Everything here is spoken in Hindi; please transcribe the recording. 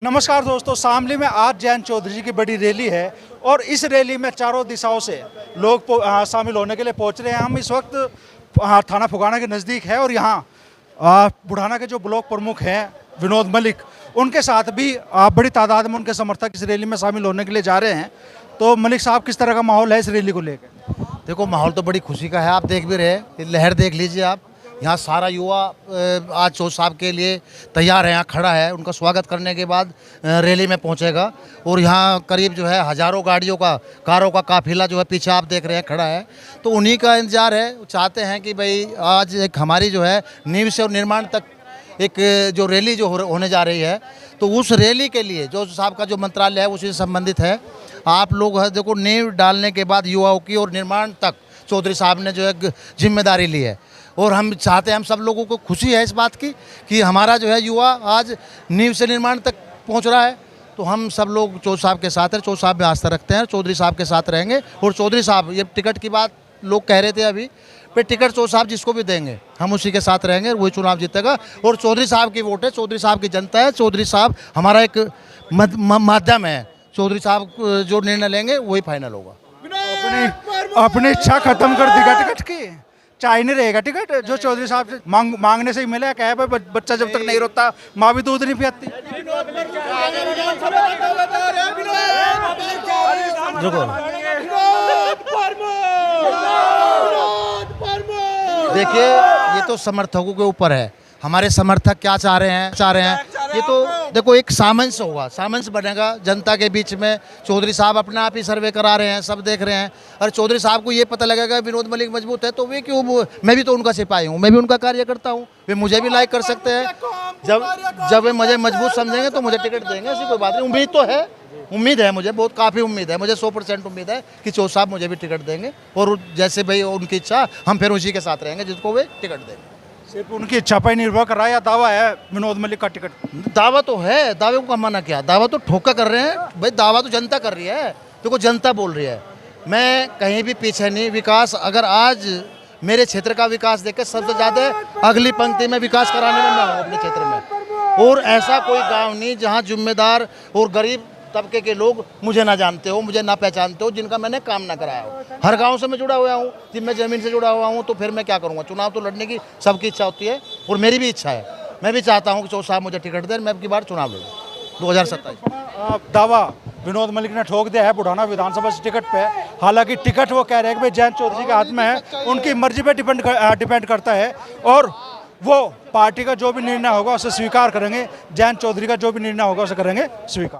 नमस्कार दोस्तों, शामली में आज जयंत चौधरी जी की बड़ी रैली है और इस रैली में चारों दिशाओं से लोग शामिल होने के लिए पहुंच रहे हैं। हम इस वक्त थाना फुगाना के नज़दीक है और यहाँ बुढ़ाना के जो ब्लॉक प्रमुख हैं विनोद मलिक, उनके साथ भी बड़ी तादाद में उनके समर्थक इस रैली में शामिल होने के लिए जा रहे हैं। तो मलिक साहब, किस तरह का माहौल है इस रैली को लेकर? देखो, माहौल तो बड़ी खुशी का है। आप देख भी रहे, लहर देख लीजिए आप। यहाँ सारा युवा आज चौधरी साहब के लिए तैयार है, यहाँ खड़ा है। उनका स्वागत करने के बाद रैली में पहुँचेगा और यहाँ करीब जो है हज़ारों कारों का काफिला जो है पीछे आप देख रहे हैं खड़ा है। तो उन्हीं का इंतजार है। चाहते हैं कि भाई आज एक हमारी जो है नींव से और निर्माण तक एक जो रैली जो होने जा रही है, तो उस रैली के लिए जो साहब का जो मंत्रालय है उसी से संबंधित है। आप लोग है देखो, नींव डालने के बाद युवाओं की और निर्माण तक चौधरी साहब ने जो है जिम्मेदारी ली है और हम चाहते हैं, हम सब लोगों को खुशी है इस बात की कि हमारा जो है युवा आज नींव से निर्माण तक पहुंच रहा है। तो हम सब लोग चौधरी साहब के साथ हैं, चौधरी साहब में आस्था रखते हैं, चौधरी साहब के साथ रहेंगे। और चौधरी साहब, ये टिकट की बात लोग कह रहे थे अभी, पे टिकट चौधरी साहब जिसको भी देंगे हम उसी के साथ रहेंगे, वही चुनाव जीतेगा। और चौधरी साहब की वोट है, चौधरी साहब की जनता है। चौधरी साहब हमारा एक माध्यम है। चौधरी साहब जो निर्णय लेंगे वही फाइनल होगा। अपनी इच्छा खत्म कर देगा टिकट की, चाहे नहीं रहेगा टिकट जो चौधरी साहब से मांगने से ही मिला। क्या है भाई, बच्चा जब तक नहीं रोता माँ भी दूध नहीं पियाती। देखिए, ये तो समर्थकों के ऊपर है। हमारे समर्थक क्या चाह रहे हैं ये तो देखो, एक सामंजस्य होगा, सामंजस्य बनेगा जनता के बीच में। चौधरी साहब अपने आप ही सर्वे करा रहे हैं, सब देख रहे हैं। और चौधरी साहब को ये पता लगेगा विनोद मलिक मजबूत है, तो वे क्यों, मैं भी तो उनका सिपाही हूँ, मैं भी उनका कार्य करता हूँ, वे मुझे भी लाइक कर सकते हैं। जब वे मुझे मजबूत समझेंगे तो मुझे टिकट देंगे, ऐसी कोई बात नहीं। उम्मीद तो है, उम्मीद है मुझे, बहुत काफ़ी उम्मीद है मुझे, 100% उम्मीद है कि चौधरी साहब मुझे भी टिकट देंगे। और जैसे भाई उनकी इच्छा, हम फिर उसी के साथ रहेंगे जिसको वे टिकट देंगे। सिर्फ उनकी इच्छा पर निर्भर कर रहा है या दावा है विनोद मलिक का टिकट? दावा तो है, दावे को मना किया, दावा तो ठोका कर रहे हैं भाई, दावा तो जनता कर रही है। देखो, जनता बोल रही है, मैं कहीं भी पीछे नहीं। विकास, अगर आज मेरे क्षेत्र का विकास देखकर सबसे ज़्यादा अगली पंक्ति में विकास कराने में मैं हूँ अपने क्षेत्र में। और ऐसा कोई गांव नहीं जहाँ जिम्मेदार और गरीब तबके के लोग मुझे ना जानते हो, मुझे ना पहचानते हो, जिनका मैंने काम ना कराया हो। हर गांव से मैं जुड़ा हुआ हूँ। जब मैं ज़मीन से जुड़ा हुआ हूँ तो फिर मैं क्या करूँगा? चुनाव तो लड़ने की सबकी इच्छा होती है और मेरी भी इच्छा है। मैं भी चाहता हूँ कि चौधरी साहब मुझे टिकट दें, मैं अब की बार चुनाव लड़ूँ 2027। दावा विनोद मलिक ने ठोक दिया है बुढ़ाना विधानसभा से टिकट पे। हालांकि टिकट वो कह रहे हैं कि भाई जयंत चौधरी के हाथ में है, उनकी मर्जी पे डिपेंड करता है और वो पार्टी का जो भी निर्णय होगा उसे स्वीकार करेंगे। जयंत चौधरी का जो भी निर्णय होगा उसे करेंगे स्वीकार।